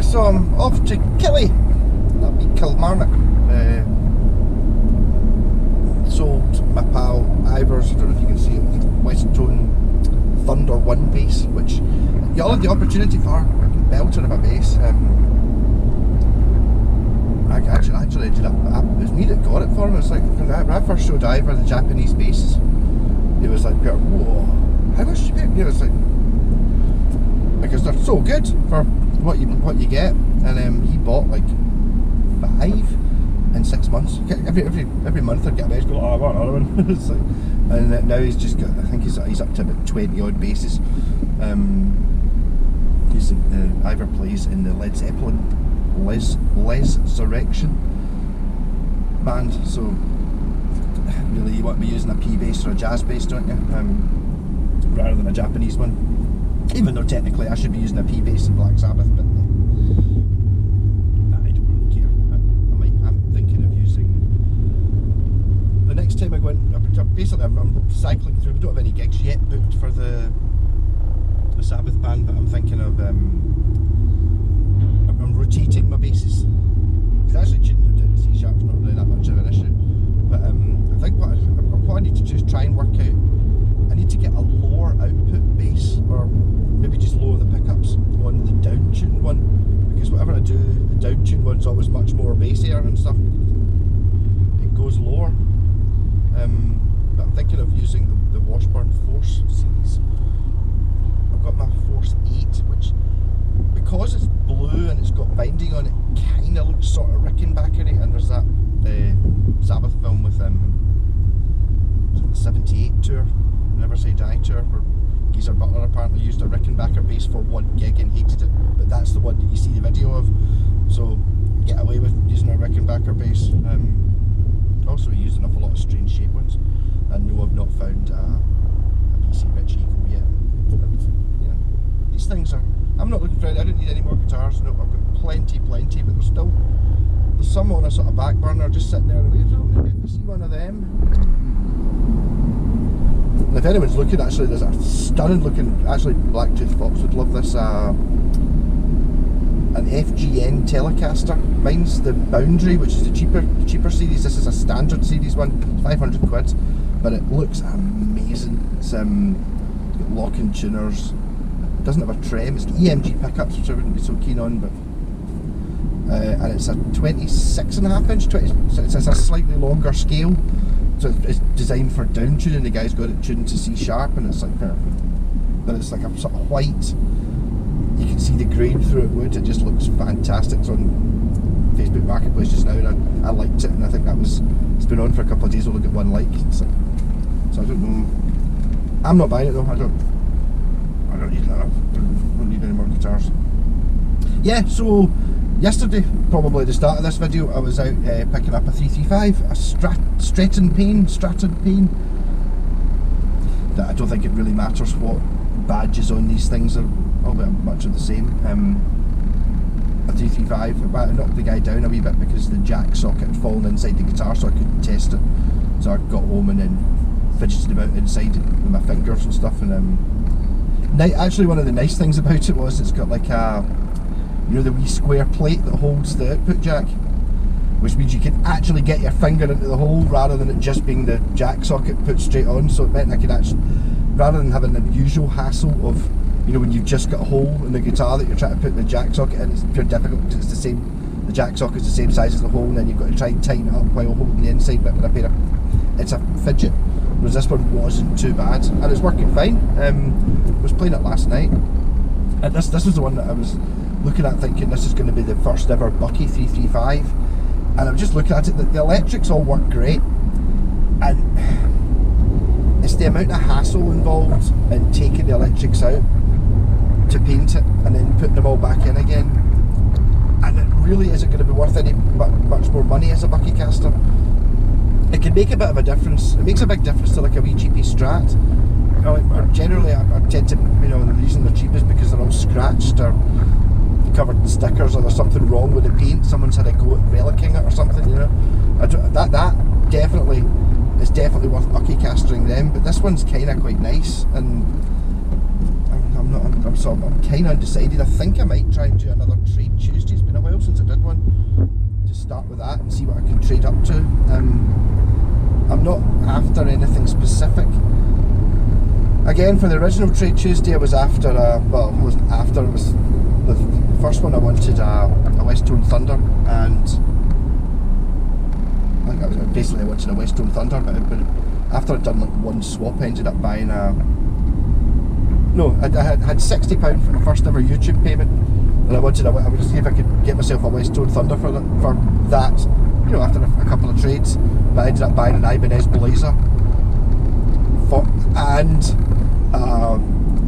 so I'm off to Killie. That'll be Kilmarnock. Sold my pal Ivers, I don't know if you can see it, Westone Thunder 1 bass, which you all had the opportunity for, belting of a bass. I actually did it was me that got it for him. It's like, when I first showed Ivor the Japanese basses, he was like, whoa, how much did you pay? You know, it's like, because they're so good for what you get, and he bought like 5 in 6 months. Every month I'd get a bass, go, oh, I want another one. It's like, and now he's just got, I think he's up to about 20 odd basses. Ivor plays in the Led Zeppelin Resurrection band, so really you want to be using a P bass or a jazz bass, don't you? Rather than a Japanese one. Even though technically I should be using a P bass in Black Sabbath, but I don't really care. I'm thinking of using, the next time I go in, basically I'm cycling through. We don't have any gigs yet booked for the Sabbath band, but I'm thinking of I'm rotating my basses. Because actually tuning them down to C sharp's not really that much of an issue. But I think what I need to do is try and work out, I need to get a lower output bass, or maybe just lower the pickups on the down-tuned one, because whatever I do, the down-tuned one's always much more bassier and stuff. It goes lower. But I'm thinking of using the Washburn Force series. I've got my Force 8, which, because it's blue and it's got binding on it, kind of looks sort of Rickenbackery, and there's that Sabbath film with the 78 tour, Never Say Die tour, where Geezer Butler apparently used a Rickenbacker bass for 1 gig and hated it, but that's the one that you see the video of, so get away with using a Rickenbacker bass. Also he used an awful lot of strange shaped ones, and no, I've not found a PC Rich Eagle yet. But, yeah, these things are, I'm not looking for any, I don't need any more guitars. No, I've got plenty, but there's some on a sort of back burner just sitting there. Maybe if I see one of them. If anyone's looking, actually, there's a stunning looking, actually Blacktooth Fox would love this, an FGN Telecaster. Mine's the Boundary, which is the cheaper series. This is a standard series one, 500 quid, but it looks amazing. It's got lock-in tuners. It doesn't have a trem. It's got EMG pickups, which I wouldn't be so keen on, but and it's a 26.5 inch, so it's a slightly longer scale, so it's designed for down tuning. The guy's got it tuned to C sharp, and it's like, but it's like a sort of white. You can see the grain through it wood. It just looks fantastic. It's on Facebook Marketplace just now, and I liked it, and I think it's been on for a couple of days. We'll look at one like. So I don't know. I'm not buying it though. I don't need that. I don't need any more guitars. Yeah, so yesterday, probably the start of this video, I was out picking up a 335, a Stratton Payne. That I don't think it really matters what badges on these things, are all about much of the same. A 335, but I knocked the guy down a wee bit because the jack socket had fallen inside the guitar, so I couldn't test it. So I got home and then fidgeted about inside it with my fingers and stuff. And actually, one of the nice things about it was it's got like a, you know, the wee square plate that holds the output jack, which means you can actually get your finger into the hole rather than it just being the jack socket put straight on. So it meant I could actually, rather than having the usual hassle of, you know, when you've just got a hole in the guitar that you're trying to put the jack socket in, it's pure difficult because it's the same, the jack socket's the same size as the hole, and then you've got to try and tighten it up while holding the inside bit with a pair of, it's a fidget, whereas this one wasn't too bad, and it's working fine. I was playing it last night, and this was the one that I was looking at thinking this is going to be the first ever Bucky 335, and I'm just looking at it, the electrics all work great, and it's the amount of hassle involved in taking the electrics out to paint it and then putting them all back in again, and it really isn't going to be worth any much more money as a Bucky caster. It can make a bit of a difference. It makes a big difference to like a wee cheapy Strat. You know, generally I tend to, you know, the reason they're cheap is because they're all scratched or covered in stickers, or there's something wrong with the paint. Someone's had a go at relicking it or something, you know. That definitely is definitely worth Bucky castering them, but this one's kind of quite nice, and I'm So I'm kind of undecided. I think I might try and do another trade Tuesday. It's been a while since I did one. Just start with that and see what I can trade up to. I'm not after anything specific. Again, for the original Trade Tuesday, I was after well, it wasn't after, it was the first one I wanted a Westtone Thunder, and I think I wanted a Westtone Thunder, but after I'd done like one swap, I ended up buying I had £60 for my first ever YouTube payment, and I wanted to see if I could get myself a Westtone Thunder for that, you know, after a couple of trades. But I ended up buying an Ibanez Blazer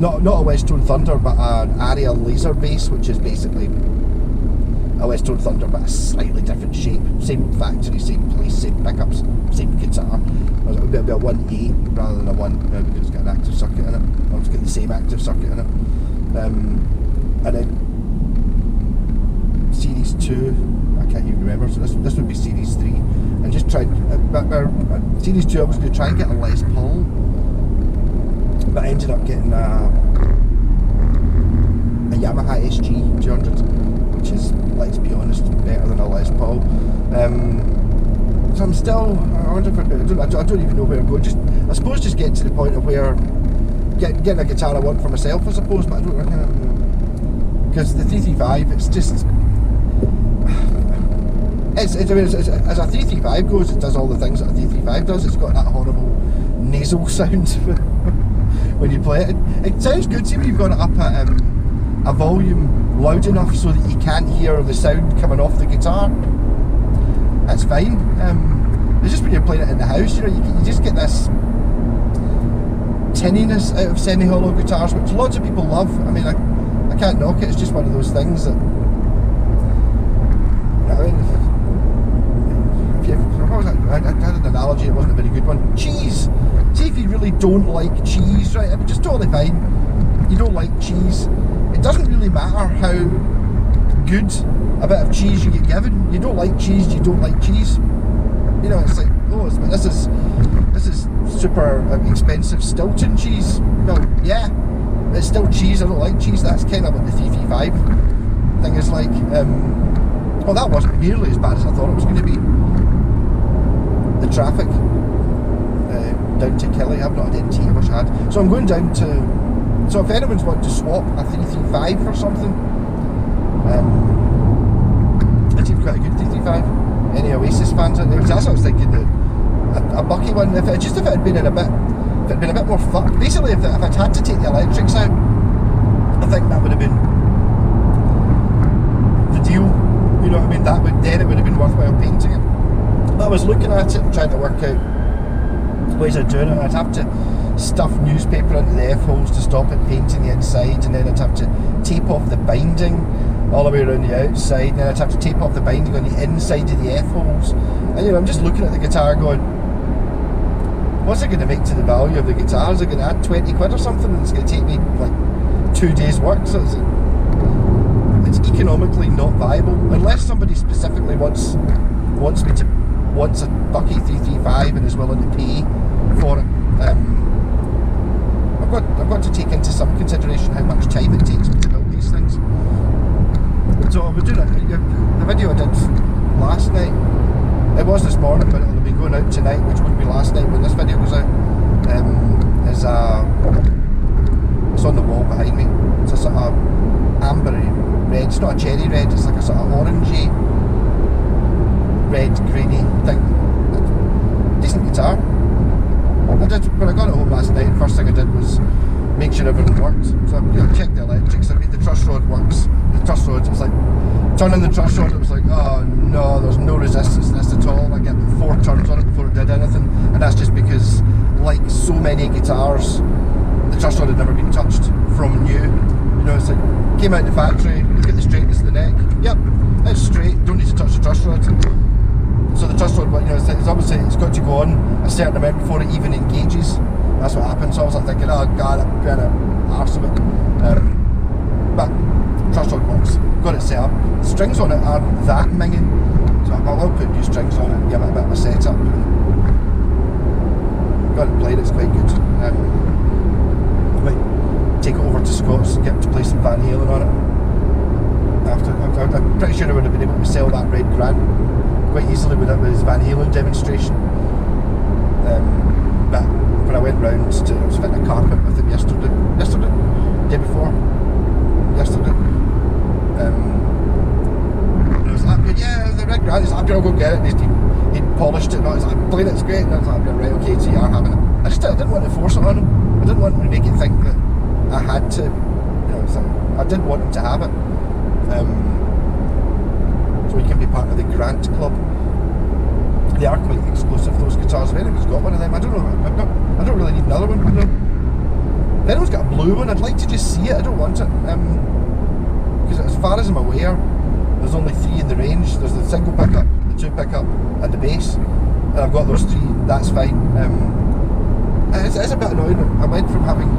not a Westtone Thunder, but an Aria laser base, which is basically a Westtone Thunder but a slightly different shape, same factory, same place, same pickups, same guitar. It would be a 1A rather than a 1, because it's got an active circuit in it, or it's got the same active circuit in it. And then Series 2, I can't even remember, so this would be Series 3, and just tried, Series 2 I was going to try and get a Les Paul, but I ended up getting a Yamaha SG 200, which is, let's be honest, better than a Les Paul. So I'm still, I wonder if I don't even know where I'm going. I suppose just getting to the point of where getting a guitar I want for myself, I suppose, but I don't know, because the 335, it's just, as a 335 goes, it does all the things that a 335 does. It's got that horrible nasal sound when you play it. It sounds good, see when you've got it up at a volume loud enough so that you can't hear the sound coming off the guitar. That's fine. It's just when you're playing it in the house, you know, you just get this tinniness out of semi-hollow guitars, which lots of people love. I mean, I can't knock it. It's just one of those things that, I mean, I had an analogy, it wasn't a very good one. Cheese. See if you really don't like cheese, right? I mean, just totally fine. You don't like cheese. It doesn't really matter how good a bit of cheese you get given. You don't like cheese, you don't like cheese. You know, it's like, oh, this is super expensive Stilton cheese. Well, yeah, it's still cheese. I don't like cheese. That's kind of what the 335 thing is like. Well, that wasn't nearly as bad as I thought it was going to be. The traffic down to Killie, I've not had NT, I wish I had. So I'm going down to, so if anyone's wanting to swap a 335 for something, it seems quite a good 335. Any Oasis fans out there? That's what I was thinking, a bucky one, if it had been a bit more fun. Basically, if I'd had to take the electrics out, I think that would have been the deal. You know what I mean? Then it would have been worthwhile painting it. But I was looking at it and trying to work out ways of doing it. I'd have to stuff newspaper into the F-holes to stop it painting the inside, and then I'd have to tape off the binding all the way around the outside, and then I'd have to tape off the binding on the inside of the F-holes. And you know, I'm just looking at the guitar going, what's it going to make to the value of the guitar? Is it going to add 20 quid or something, and it's going to take me like 2 days work? So it's economically not viable, unless somebody specifically wants a bucky 335 and is willing to pay for it. I've got to take into some consideration how much time it takes me to build these things. So I was doing the video I did last night. It was this morning, but it'll be going out tonight, which would be last night when this video goes out. It's on the wall behind me. It's a sort of ambery red. It's not a cherry red. It's like a sort of orangey red, grainy thing. Decent guitar. When I got it home last night, first thing I did was make sure everything worked. So I checked the electrics. I mean, the truss rod works. The truss rods, it was like, turning the truss rod, it was like, oh no, there's no resistance to this at all. I get 4 turns on it before it did anything. And that's just because, like so many guitars, the truss rod had never been touched from new. You know, it's like, came out of the factory, look at the straightness of the neck. Yep, it's straight, don't need to touch the truss rod. So the truss rod, you know, it's obviously, it's got to go on a certain amount before it even engages. That's what happened. So I was like thinking, oh god, I'm kind of arse of it. But truss rod works. Got it set up. The strings on it aren't that minging, so I will put new strings on it, give it a bit of a setup. Got it played, it's quite good. I might take it over to Scott's, get it to play Van Halen on it. I'm pretty sure I would have been able to sell that red Grant quite easily with his Van Halen demonstration. But when I went round to, I was fitting a carpet with him yesterday, day before, yesterday. And I was like, yeah, the red Grant. He's like, I'll go get it. He'd polished it and he's like, playing it's great. And I was like, right, okay, so you are having it. I didn't want to force it on him. I didn't want to make it think that I had to, so I did want him to have it. So he can be part of the Grant Club. They are quite exclusive, those guitars. If anyone's got one of them, I don't know. I don't really need another one. If anyone's got a blue one, I'd like to just see it. I don't want it. Because as far as I'm aware, there's only 3 in the range. There's the single pickup, the 2 pickup, and the bass. And I've got those 3. That's fine. It's a bit annoying. I went from having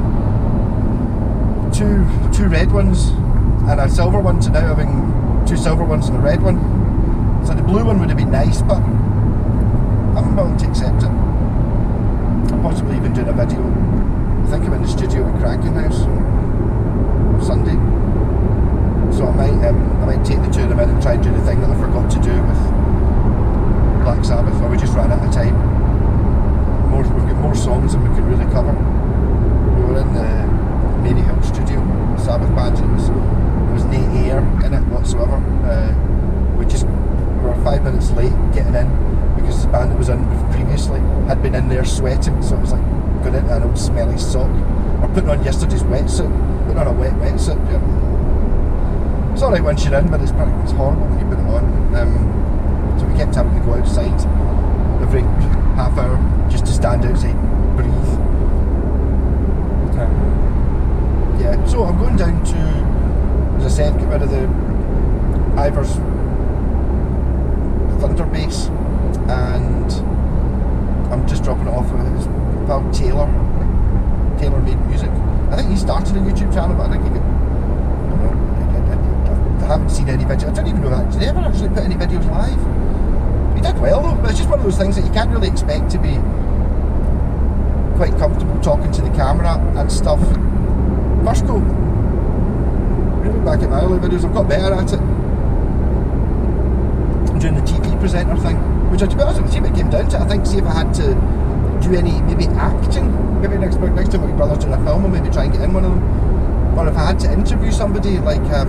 two red ones and a silver one to now having 2 silver ones and a red one. So the blue one would have been nice, but I'm willing to accept it. I'm possibly even doing a video. I think I'm in the studio at Cranking House on Sunday. So I might take the 2 of them in and try and do the thing that I forgot to do with Black Sabbath, or we just ran out of time. We've got more songs than we can really cover. We were in the Mary Hill studio, the Sabbath band, and there was no air in it whatsoever. We were 5 minutes late getting in because the band that was in previously had been in there sweating, so it was like going into an old smelly sock, or putting on yesterday's wetsuit, putting on a wet wetsuit. It's alright once you're in, but it's horrible when you put it on. So we kept having to go outside every half hour just to stand outside, breathe. Yeah, so I'm going down to, as I said, get rid of the Ivers Thunder bass, and I'm just dropping it off with his pal Taylor Made Music. I think he started a YouTube channel, but I think I haven't seen any videos. I don't even know that. Did he ever actually put any videos live? He did well though, but it's just one of those things that you can't really expect to be quite comfortable talking to the camera and stuff. First go, really back at my early videos, I've got better at it. Doing the TV presenter thing, which to be honest with you, it came down to, I think, see if I had to do any, maybe acting, maybe next time my brother's doing a film, I'll maybe try and get in one of them. Or if I had to interview somebody like a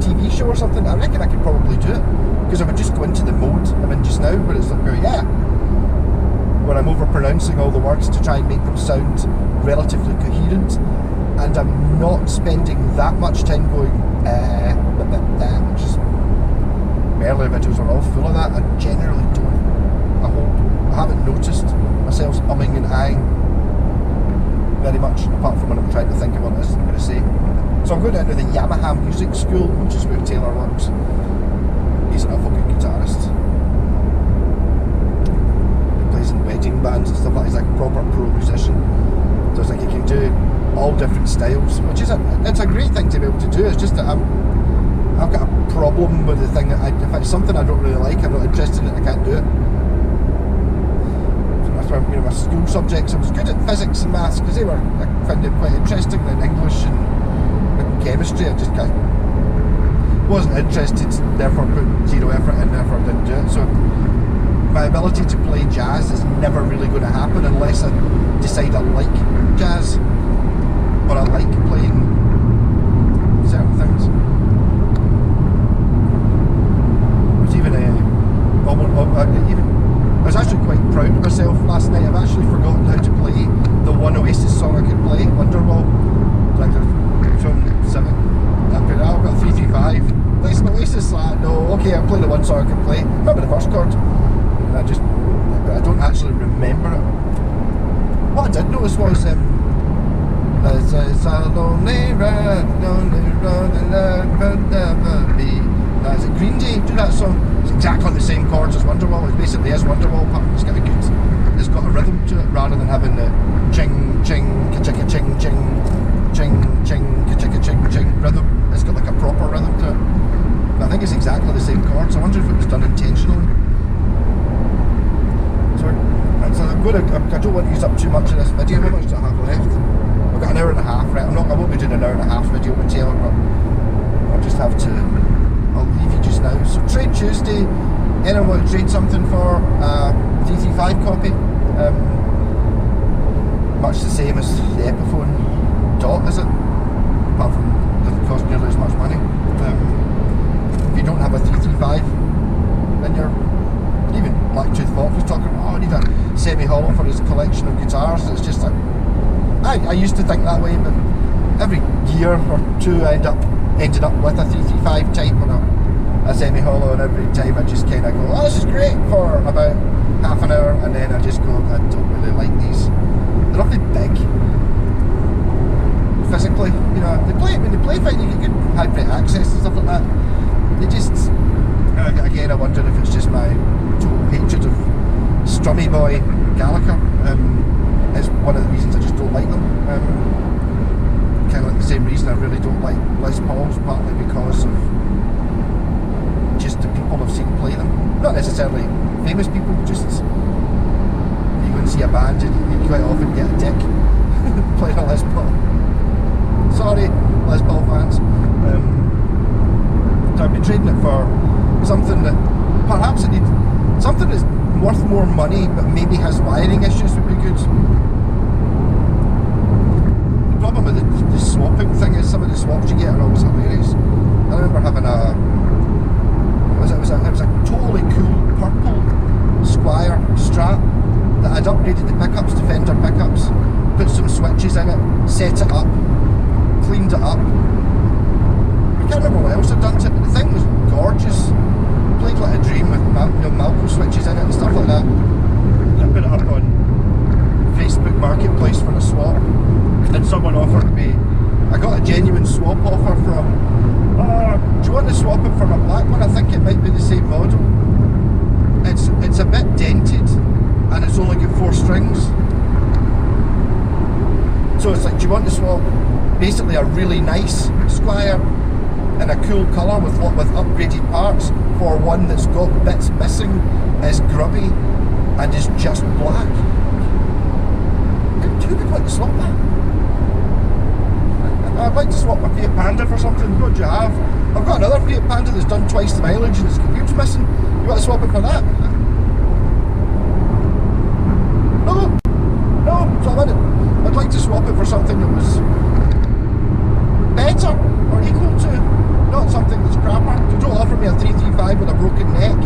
TV show or something, I reckon I could probably do it, because I would just go into the mode I'm in just now, where it's like, yeah, where I'm over pronouncing all the words to try and make them sound relatively coherent, and I'm not spending that much time going which is, my earlier videos are all full of that. I generally don't. I haven't noticed myself umming and ahhing very much, apart from when I'm trying to think of what it is I'm going to say. So I'm going down to the Yamaha Music School, which is where Taylor works. He's an awful good guitarist. He plays in wedding bands and stuff like that. He's like a proper pro musician. So it's like he can do all different styles, which is it's a great thing to be able to do. It's just that I've got a problem with the thing that if it's something I don't really like, I'm not interested in it, I can't do it. So that's why, my school subjects, I was good at physics and maths because I found it quite interesting. Then English and chemistry, I just wasn't interested, therefore put zero effort in, therefore didn't do it. So my ability to play jazz is never really going to happen unless I decide I like jazz, or I like playing certain things. I was actually quite proud of myself last night. I've actually forgotten how to play the one Oasis song I could play, Wonderwall. Like from 7. I've got 3-3-5. Play some Oasis. No, okay, I'll play the one song I can play. Remember the first chord. And I don't actually remember it. What I did notice was it's a lonely road, and could never be. Is it Green Day? Do that song. It's exactly the same chords as Wonderwall. It basically is Wonderwall, but it's got a rhythm to it rather than having the ching ching ka-chicka ching ching ching ching ka-chicka ching ching rhythm. It's got like a proper rhythm to it. But I think it's exactly the same chords. I wonder if it was done intentionally. So I don't want to use up too much of this video. How much do I have left? I've got an hour and a half, right? I won't be doing doing an hour and a half video with Taylor, but I'll just have to, I'll leave you just now. So Trade Tuesday, anyone want to trade something for a 335 copy? Much the same as the Epiphone Dot, is it? Apart from it doesn't cost nearly as much money. If you don't have a 335 in your, even Blacktooth Fox was talking about, oh, I need a semi-hollow for his collection of guitars. It's just like, I used to think that way, but every year or two I ended up with a 335 type or a semi-hollow, and every time I just kind of go, oh, this is great for about half an hour, and then I just go, I don't really like these. They're awfully big physically, you know. When they play fine, you get good high-rate access and stuff like that. They just, again, I wonder if it's just my total hatred of Strummy Boy Gallagher. Is one of the reasons I just don't like them. Kind of like the same reason I really don't like Les Pauls, partly because of just the people I've seen play them. Not necessarily famous people, just you go and see a band and you quite often get a dick playing a Les Paul. Sorry, Les Paul fans. So I've been trading it for something that perhaps I need, something that's worth more money but maybe has wiring issues would be good. The problem with the swapping thing is some of the swaps you get are always hilarious. I remember having it was a totally cool purple Squire Strat that I'd upgraded the pickups to Fender pickups, put some switches in it, set it up, cleaned it up. I can't remember what else I'd done to it, but the thing was gorgeous. Played like a dream with Malco switches in it and stuff like that. I put it up on Facebook Marketplace for a swap, and someone offered me, I got a genuine swap offer from, do you want to swap it for a black one? I think it might be the same model. It's a bit dented and it's only got 4 strings. So it's like, do you want to swap basically a really nice Squire in a cool colour with upgraded parts for one that's got bits missing, is grubby and is just black? Who would like to swap that? I'd like to swap my Fiat Panda for something. What do you have? I've got another Fiat Panda that's done twice the mileage and its computer's missing. You want to swap it for that? No, so I'd like to swap it for something that was better or equal to, not something that's crapper. So don't offer me a 335 with a broken neck.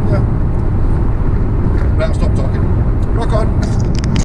Yeah. Right, I'll stop talking. Rock on.